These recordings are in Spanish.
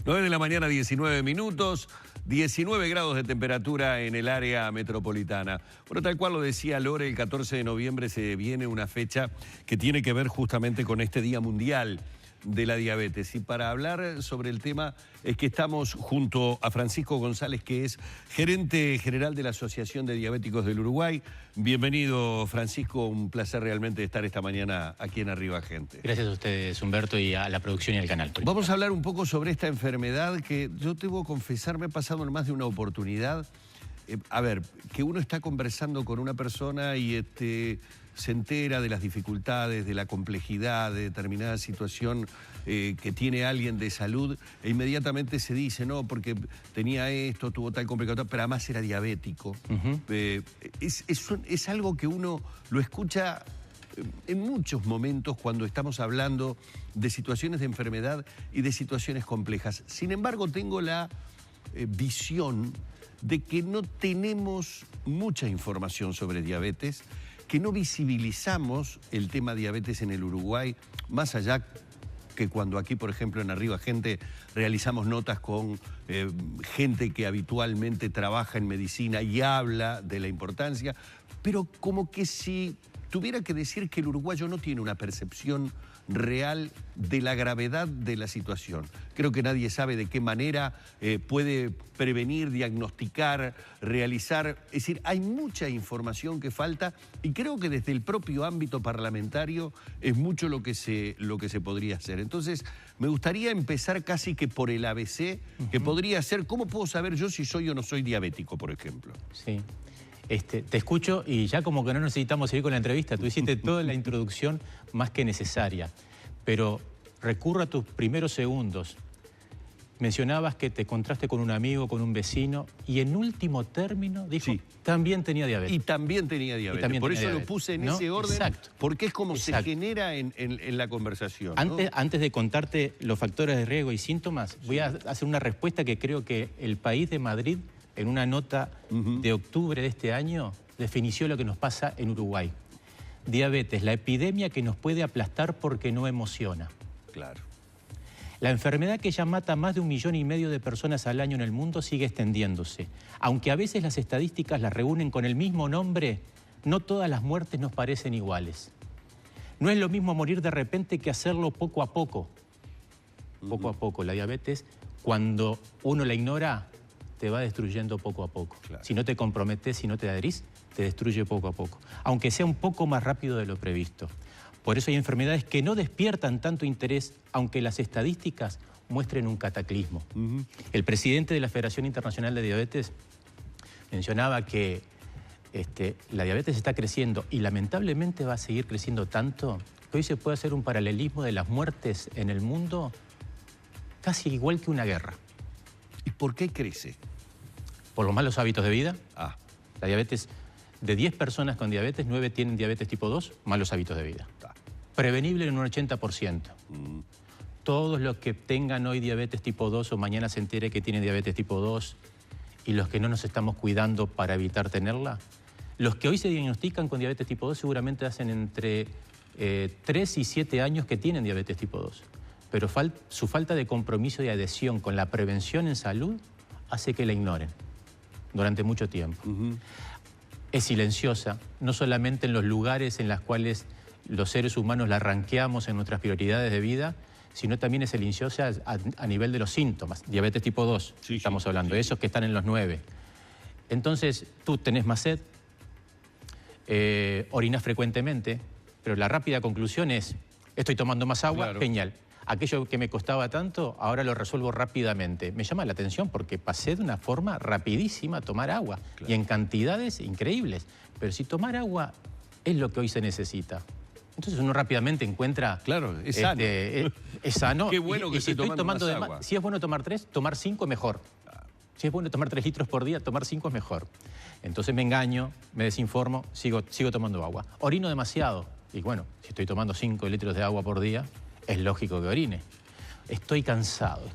9 de la mañana, 19 minutos, 19 grados de temperatura en el área metropolitana. Bueno, tal cual lo decía Lore, el 14 de noviembre se viene una fecha que tiene que ver justamente con este Día Mundial de la Diabetes. Y para hablar sobre el tema es que estamos junto a Francisco González, que es gerente general de la Asociación de Diabéticos del Uruguay. Bienvenido, Francisco, un placer realmente estar esta mañana aquí en Arriba Gente. Gracias a ustedes, Humberto, y a la producción y al canal. Vamos a hablar un poco sobre esta enfermedad que yo debo confesar me ha pasado en más de una oportunidad. A ver, que uno está conversando con una persona y se entera de las dificultades, de la complejidad de determinada situación que tiene alguien de salud e inmediatamente se dice, no, porque tenía esto, tuvo tal complicado, pero además era diabético. Es algo que uno lo escucha en muchos momentos cuando estamos hablando de situaciones de enfermedad y de situaciones complejas. Sin embargo, tengo la visión de que no tenemos mucha información sobre diabetes, que no visibilizamos el tema diabetes en el Uruguay, más allá que cuando aquí, por ejemplo, en Arriba Gente, realizamos notas con gente que habitualmente trabaja en medicina y habla de la importancia, pero como que si tuviera que decir que el uruguayo no tiene una percepción real de la gravedad de la situación. Creo que nadie sabe de qué manera puede prevenir, diagnosticar, realizar. Es decir, hay mucha información que falta y creo que desde el propio ámbito parlamentario es mucho lo que se podría hacer. Entonces, me gustaría empezar casi que por el ABC, que podría ser, ¿cómo puedo saber yo si soy o no soy diabético, por ejemplo? Sí. Te escucho y ya como que no necesitamos seguir con la entrevista. Tú hiciste toda la introducción más que necesaria. Pero recurro a tus primeros segundos. Mencionabas que te encontraste con un amigo, con un vecino, y en último término dijo, sí, también tenía diabetes. Y también tenía diabetes. También por tenía eso diabetes, lo puse en ¿no? ese orden, exacto, porque es como exacto. se genera en la conversación, ¿no? Antes de contarte los factores de riesgo y síntomas, voy a hacer una respuesta que creo que el País de Madrid, en una nota de octubre de este año, definió lo que nos pasa en Uruguay. Diabetes, la epidemia que nos puede aplastar porque no emociona. Claro. La enfermedad que ya mata a más de 1,5 millones de personas al año en el mundo sigue extendiéndose. Aunque a veces las estadísticas las reúnen con el mismo nombre, no todas las muertes nos parecen iguales. No es lo mismo morir de repente que hacerlo poco a poco. Poco a poco. La diabetes, cuando uno la ignora, te va destruyendo poco a poco. Claro. Si no te comprometes, si no te adherís, te destruye poco a poco. Aunque sea un poco más rápido de lo previsto. Por eso hay enfermedades que no despiertan tanto interés, aunque las estadísticas muestren un cataclismo. El presidente de la Federación Internacional de Diabetes mencionaba que la diabetes está creciendo y lamentablemente va a seguir creciendo tanto que hoy se puede hacer un paralelismo de las muertes en el mundo casi igual que una guerra. ¿Y por qué crece? Por los malos hábitos de vida. La diabetes, de 10 personas con diabetes, 9 tienen diabetes tipo 2, malos hábitos de vida. Prevenible en un 80%. Todos los que tengan hoy diabetes tipo 2 o mañana se entere que tienen diabetes tipo 2 y los que no nos estamos cuidando para evitar tenerla, los que hoy se diagnostican con diabetes tipo 2 seguramente hacen entre 3 y 7 años que tienen diabetes tipo 2. Pero su falta de compromiso y adhesión con la prevención en salud hace que la ignoren durante mucho tiempo. Es silenciosa, no solamente en los lugares en los cuales los seres humanos la ranqueamos en nuestras prioridades de vida, sino también es silenciosa a nivel de los síntomas. Diabetes tipo 2, estamos hablando, esos que están en los 9. Entonces, tú tenés más sed, orinas frecuentemente, pero la rápida conclusión es, estoy tomando más agua, claro. Genial. Aquello que me costaba tanto, ahora lo resuelvo rápidamente. Me llama la atención porque pasé de una forma rapidísima a tomar agua, claro, y en cantidades increíbles. Pero si tomar agua es lo que hoy se necesita, entonces uno rápidamente encuentra... Claro, es sano. Es sano. Qué bueno que si estoy tomando más agua. Si es bueno tomar 3, tomar 5 es mejor. Si es bueno tomar 3 litros por día, tomar 5 es mejor. Entonces me engaño, me desinformo, sigo tomando agua. Orino demasiado. Y bueno, si estoy tomando 5 litros de agua por día, es lógico que orine. Estoy cansado,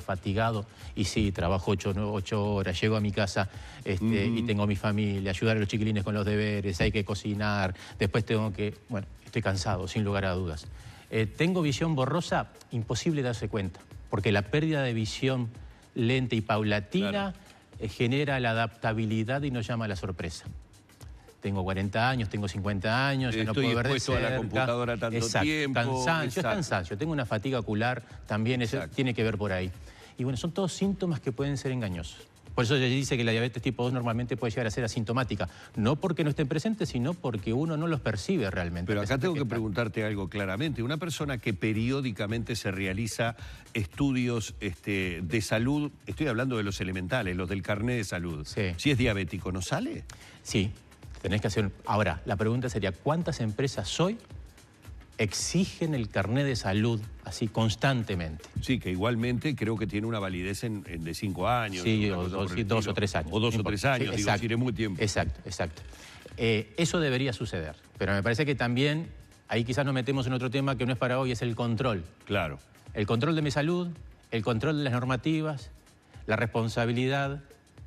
fatigado. Y sí, trabajo 8 horas, llego a mi casa y tengo mi familia, ayudar a los chiquilines con los deberes, hay que cocinar, después tengo que... Bueno, estoy cansado, sin lugar a dudas. ¿Tengo visión borrosa? Imposible darse cuenta. porque la pérdida de visión lenta y paulatina genera la adaptabilidad y nos llama a la sorpresa. Tengo 40 años, tengo 50 años, ya no puedo ver de cerca. A la computadora tanto tiempo. Cansancio, es cansancio. Tengo una fatiga ocular, también eso tiene que ver por ahí. Y bueno, son todos síntomas que pueden ser engañosos. Por eso ella dice que la diabetes tipo 2 normalmente puede llegar a ser asintomática. No porque no estén presentes, sino porque uno no los percibe realmente. Pero acá tengo que preguntarte algo claramente. Una persona que periódicamente se realiza estudios de salud, estoy hablando de los elementales, los del carnet de salud. Sí. Si es diabético, ¿no sale? Sí, tenés que hacer... Ahora, la pregunta sería, ¿cuántas empresas hoy exigen el carnet de salud así constantemente? Sí, que igualmente creo que tiene una validez de 5 años. Sí, o 2 o 3 años. O 2 o 3 años, sí, digo, si muy tiempo. Exacto, exacto. Eso debería suceder, pero me parece que también, ahí quizás nos metemos en otro tema que no es para hoy, es el control. Claro. El control de mi salud, el control de las normativas, la responsabilidad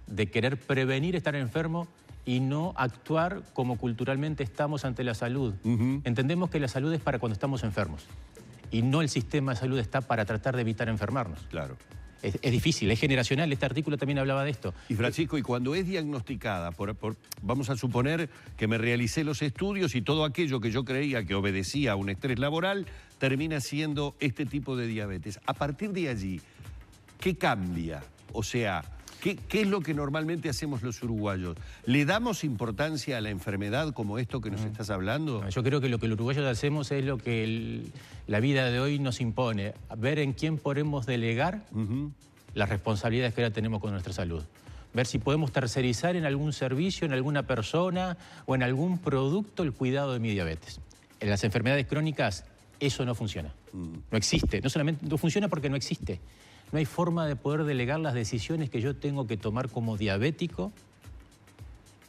de querer prevenir estar enfermo y no actuar como culturalmente estamos ante la salud. Entendemos que la salud es para cuando estamos enfermos y no el sistema de salud está para tratar de evitar enfermarnos. Claro. Es difícil, es generacional, este artículo también hablaba de esto. Y Francisco, y cuando es diagnosticada, vamos a suponer que me realicé los estudios y todo aquello que yo creía que obedecía a un estrés laboral, termina siendo este tipo de diabetes. A partir de allí, ¿qué cambia? O sea, ¿qué es lo que normalmente hacemos los uruguayos? ¿Le damos importancia a la enfermedad como esto que nos estás hablando? Yo creo que lo que los uruguayos hacemos es lo que la vida de hoy nos impone, ver en quién podemos delegar las responsabilidades que ahora tenemos con nuestra salud. Ver si podemos tercerizar en algún servicio, en alguna persona o en algún producto el cuidado de mi diabetes. En las enfermedades crónicas eso no funciona, no existe, no solamente no funciona porque no existe. No hay forma de poder delegar las decisiones que yo tengo que tomar como diabético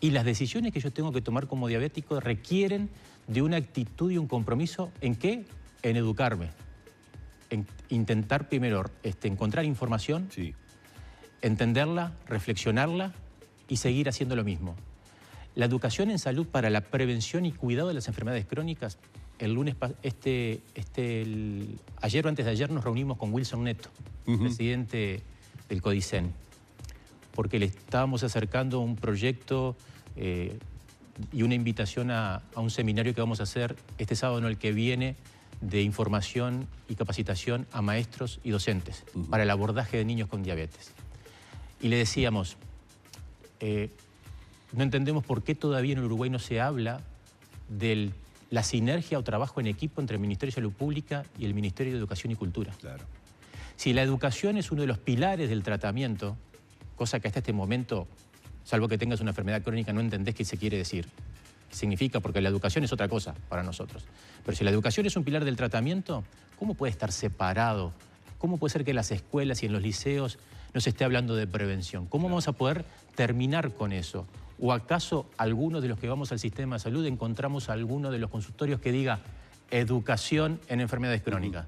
y las decisiones que yo tengo que tomar como diabético requieren de una actitud y un compromiso ¿en qué? En educarme, en intentar primero encontrar información, entenderla, reflexionarla y seguir haciendo lo mismo. La educación en salud para la prevención y cuidado de las enfermedades crónicas, el lunes, ayer o antes de ayer nos reunimos con Wilson Neto, presidente del CODICEN, porque le estábamos acercando un proyecto y una invitación a un seminario que vamos a hacer este sábado, no el que viene, de información y capacitación a maestros y docentes para el abordaje de niños con diabetes. Y le decíamos, no entendemos por qué todavía en el Uruguay no se habla de la sinergia o trabajo en equipo entre el Ministerio de Salud Pública y el Ministerio de Educación y Cultura. Claro. Si la educación es uno de los pilares del tratamiento, cosa que hasta este momento, salvo que tengas una enfermedad crónica, no entendés qué se quiere decir. Significa, porque la educación es otra cosa para nosotros. Pero si la educación es un pilar del tratamiento, ¿cómo puede estar separado? ¿Cómo puede ser que en las escuelas y en los liceos no se esté hablando de prevención? ¿Cómo vamos a poder terminar con eso? ¿O acaso algunos de los que vamos al sistema de salud encontramos alguno de los consultorios que diga educación en enfermedades crónicas?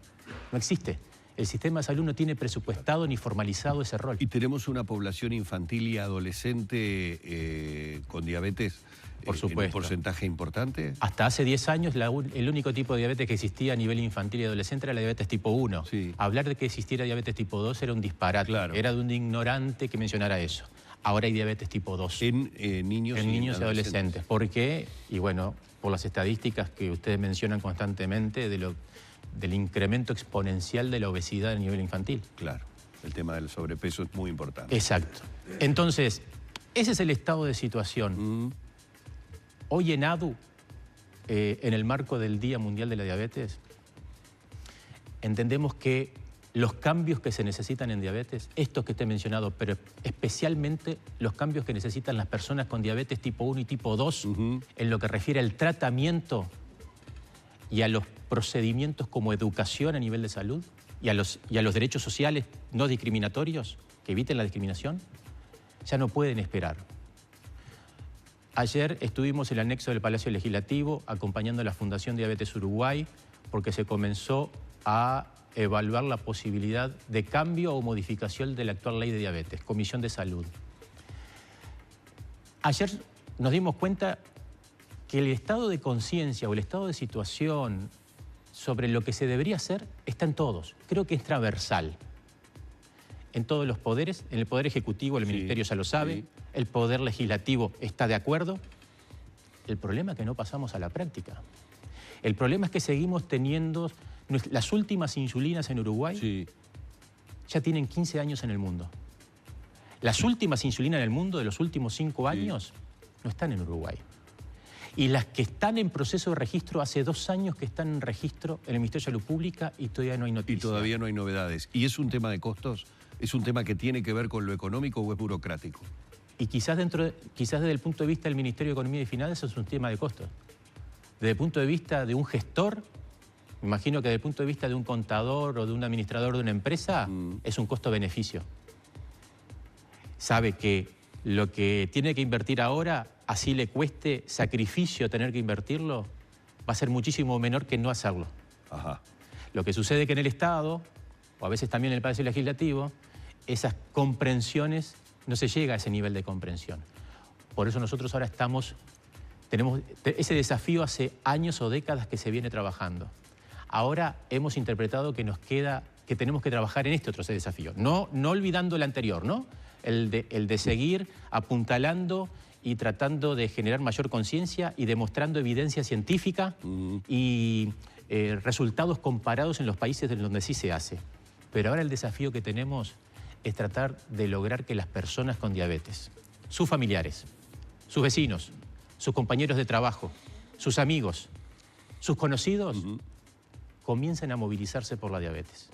No existe. El sistema de salud no tiene presupuestado ni formalizado ese rol. ¿Y tenemos una población infantil y adolescente con diabetes? Por supuesto. ¿En un porcentaje importante? Hasta hace 10 años el único tipo de diabetes que existía a nivel infantil y adolescente era la diabetes tipo 1. Hablar de que existiera diabetes tipo 2 era un disparate. Claro. Era de un ignorante que mencionara eso. Ahora hay diabetes tipo 2. En niños y adolescentes. ¿Por qué? Y bueno, por las estadísticas que ustedes mencionan constantemente del incremento exponencial de la obesidad a nivel infantil. Claro, el tema del sobrepeso es muy importante. Exacto. Entonces, ese es el estado de situación. Hoy en ADU, en el marco del Día Mundial de la Diabetes, entendemos que los cambios que se necesitan en diabetes, estos que te he mencionado, pero especialmente los cambios que necesitan las personas con diabetes tipo 1 y tipo 2, en lo que refiere al tratamiento y a los procedimientos como educación a nivel de salud y a los derechos sociales no discriminatorios que eviten la discriminación, ya no pueden esperar. Ayer estuvimos en el anexo del Palacio Legislativo acompañando a la Fundación Diabetes Uruguay porque se comenzó a evaluar la posibilidad de cambio o modificación de la actual ley de diabetes, Comisión de Salud. Ayer nos dimos cuenta que el estado de conciencia o el estado de situación sobre lo que se debería hacer está en todos. Creo que es transversal. en todos los poderes. En el Poder Ejecutivo el Ministerio ya lo sabe, sí. El Poder Legislativo está de acuerdo. El problema es que no pasamos a la práctica. El problema es que seguimos teniendo... Las últimas insulinas en Uruguay Sí. ya tienen 15 años en el mundo. Las últimas insulinas en el mundo de los últimos 5 años no están en Uruguay. Y las que están en proceso de registro, hace 2 años que están en registro en el Ministerio de Salud Pública y todavía no hay noticias. Y todavía no hay novedades. ¿Y es un tema de costos? ¿Es un tema que tiene que ver con lo económico o es burocrático? Y quizás desde el punto de vista del Ministerio de Economía y Finanzas es un tema de costos. Desde el punto de vista de un gestor, me imagino que desde el punto de vista de un contador o de un administrador de una empresa, es un costo-beneficio. Sabe que lo que tiene que invertir ahora, así le cueste sacrificio tener que invertirlo, va a ser muchísimo menor que no hacerlo. Ajá. Lo que sucede es que en el Estado, o a veces también en el Palacio Legislativo, esas comprensiones, no se llega a ese nivel de comprensión. Por eso nosotros ahora tenemos ese desafío hace años o décadas que se viene trabajando. Ahora hemos interpretado que que tenemos que trabajar en este otro desafío. No olvidando el anterior, ¿no? El de seguir apuntalando y tratando de generar mayor conciencia y demostrando evidencia científica y resultados comparados en los países en donde sí se hace. Pero ahora el desafío que tenemos es tratar de lograr que las personas con diabetes, sus familiares, sus vecinos, sus compañeros de trabajo, sus amigos, sus conocidos, comiencen a movilizarse por la diabetes.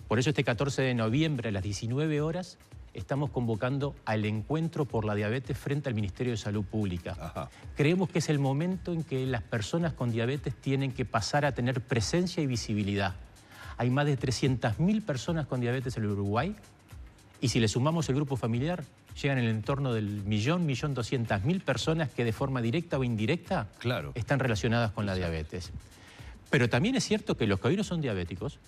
Por eso este 14 de noviembre a las 19 horas estamos convocando al encuentro por la diabetes frente al Ministerio de Salud Pública. Ajá. Creemos que es el momento en que las personas con diabetes tienen que pasar a tener presencia y visibilidad. Hay más de 300.000 personas con diabetes en el Uruguay y si le sumamos el grupo familiar, llegan en el entorno del 1.200.000 personas que de forma directa o indirecta están relacionadas con la diabetes. Pero también es cierto que los que hoy no son diabéticos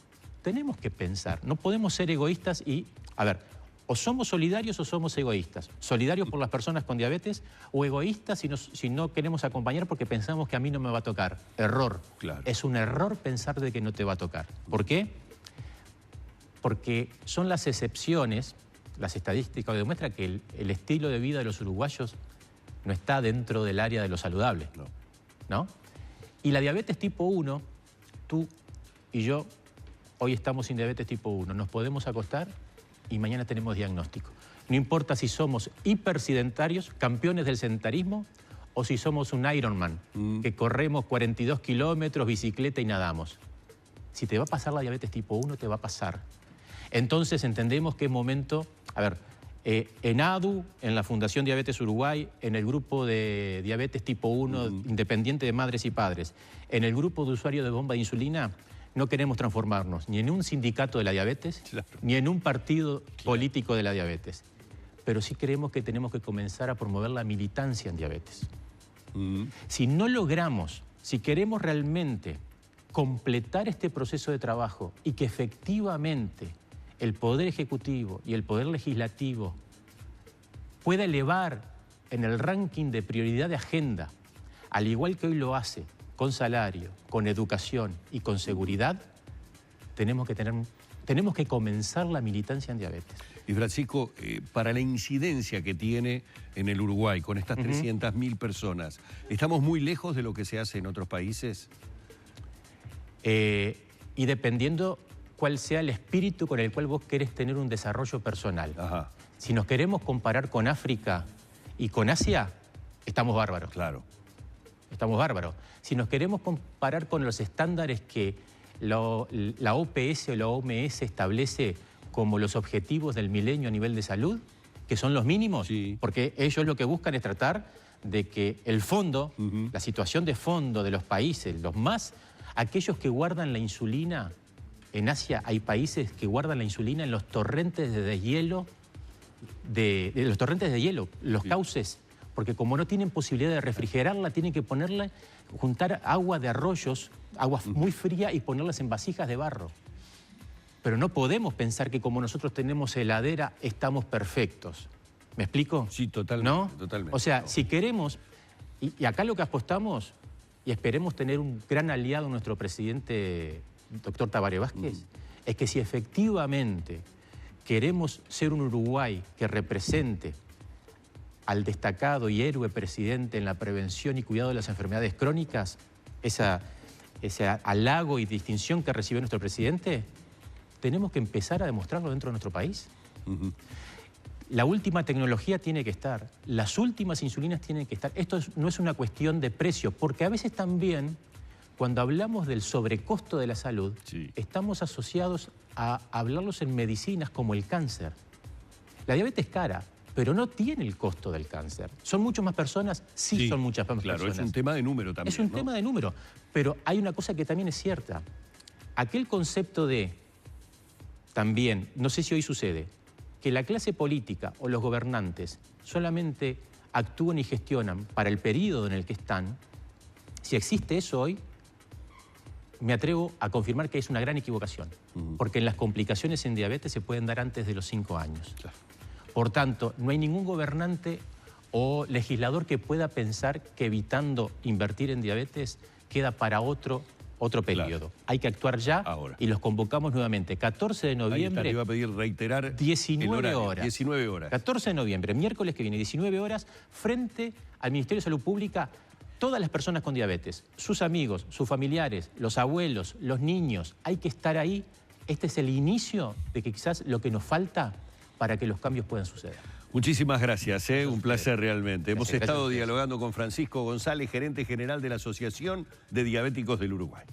tenemos que pensar, no podemos ser egoístas y, a ver, o somos solidarios o somos egoístas. Solidarios por las personas con diabetes o egoístas si no queremos acompañar porque pensamos que a mí no me va a tocar. Error. Claro. Es un error pensar de que no te va a tocar. ¿Por qué? Porque son las excepciones, las estadísticas demuestran que el estilo de vida de los uruguayos no está dentro del área de lo saludable. ¿No? Y la diabetes tipo 1, tú y yo, hoy estamos sin diabetes tipo 1. Nos podemos acostar y mañana tenemos diagnóstico. No importa si somos hipersedentarios, campeones del sedentarismo, o si somos un Ironman, que corremos 42 kilómetros, bicicleta y nadamos. Si te va a pasar la diabetes tipo 1, te va a pasar. Entonces entendemos que es momento... A ver, en ADU, en la Fundación Diabetes Uruguay, en el grupo de diabetes tipo 1, independiente de madres y padres, en el grupo de usuarios de bomba de insulina, no queremos transformarnos ni en un sindicato de la diabetes, ni en un partido político de la diabetes. Pero sí creemos que tenemos que comenzar a promover la militancia en diabetes. Si no logramos, si queremos realmente completar este proceso de trabajo y que efectivamente el Poder Ejecutivo y el Poder Legislativo pueda elevar en el ranking de prioridad de agenda, al igual que hoy lo hace, con salario, con educación y con seguridad, tenemos que comenzar la militancia en diabetes. Y Francisco, para la incidencia que tiene en el Uruguay con estas 300.000 personas, ¿estamos muy lejos de lo que se hace en otros países? Y dependiendo cuál sea el espíritu con el cual vos querés tener un desarrollo personal. Ajá. Si nos queremos comparar con África y con Asia, estamos bárbaros. Claro. Estamos bárbaros. Si nos queremos comparar con los estándares que la OPS o la OMS establece como los objetivos del milenio a nivel de salud, que son los mínimos, porque ellos lo que buscan es tratar de que el fondo, la situación de fondo de los países, aquellos que guardan la insulina, en Asia hay países que guardan la insulina en los torrentes de deshielo, los cauces, porque como no tienen posibilidad de refrigerarla, tienen que juntar agua de arroyos, agua muy fría y ponerlas en vasijas de barro. Pero no podemos pensar que como nosotros tenemos heladera, estamos perfectos. ¿Me explico? Sí, totalmente. ¿No? Totalmente. O sea, si queremos, y acá lo que apostamos, y esperemos tener un gran aliado, nuestro presidente, doctor Tabaré Vázquez, es que si efectivamente queremos ser un Uruguay que represente al destacado y héroe presidente en la prevención y cuidado de las enfermedades crónicas, ese halago y distinción que recibió nuestro presidente, tenemos que empezar a demostrarlo dentro de nuestro país. La última tecnología tiene que estar, las últimas insulinas tienen que estar. Esto no es una cuestión de precio, porque a veces también, cuando hablamos del sobrecosto de la salud, estamos asociados a hablarlos en medicinas como el cáncer. La diabetes es cara, pero no tiene el costo del cáncer. ¿Son muchas más personas? Sí, son muchas más personas. Claro, es un tema de número también. Es un tema de número, pero hay una cosa que también es cierta. Aquel concepto de, también, no sé si hoy sucede, que la clase política o los gobernantes solamente actúan y gestionan para el periodo en el que están, si existe eso hoy, me atrevo a confirmar que es una gran equivocación, porque las complicaciones en diabetes se pueden dar antes de los 5 años. Claro. Por tanto, no hay ningún gobernante o legislador que pueda pensar que evitando invertir en diabetes queda para otro periodo. Claro. Hay que actuar ya ahora. Y los convocamos nuevamente. 14 de noviembre. Ahí está, le iba a pedir reiterar 19 horas. 19 horas. 14 de noviembre, miércoles que viene, 19 horas, frente al Ministerio de Salud Pública, todas las personas con diabetes, sus amigos, sus familiares, los abuelos, los niños, hay que estar ahí. Este es el inicio de que quizás lo que nos falta para que los cambios puedan suceder. Muchísimas gracias, un placer realmente. Hemos estado dialogando con Francisco González, gerente general de la Asociación de Diabéticos del Uruguay.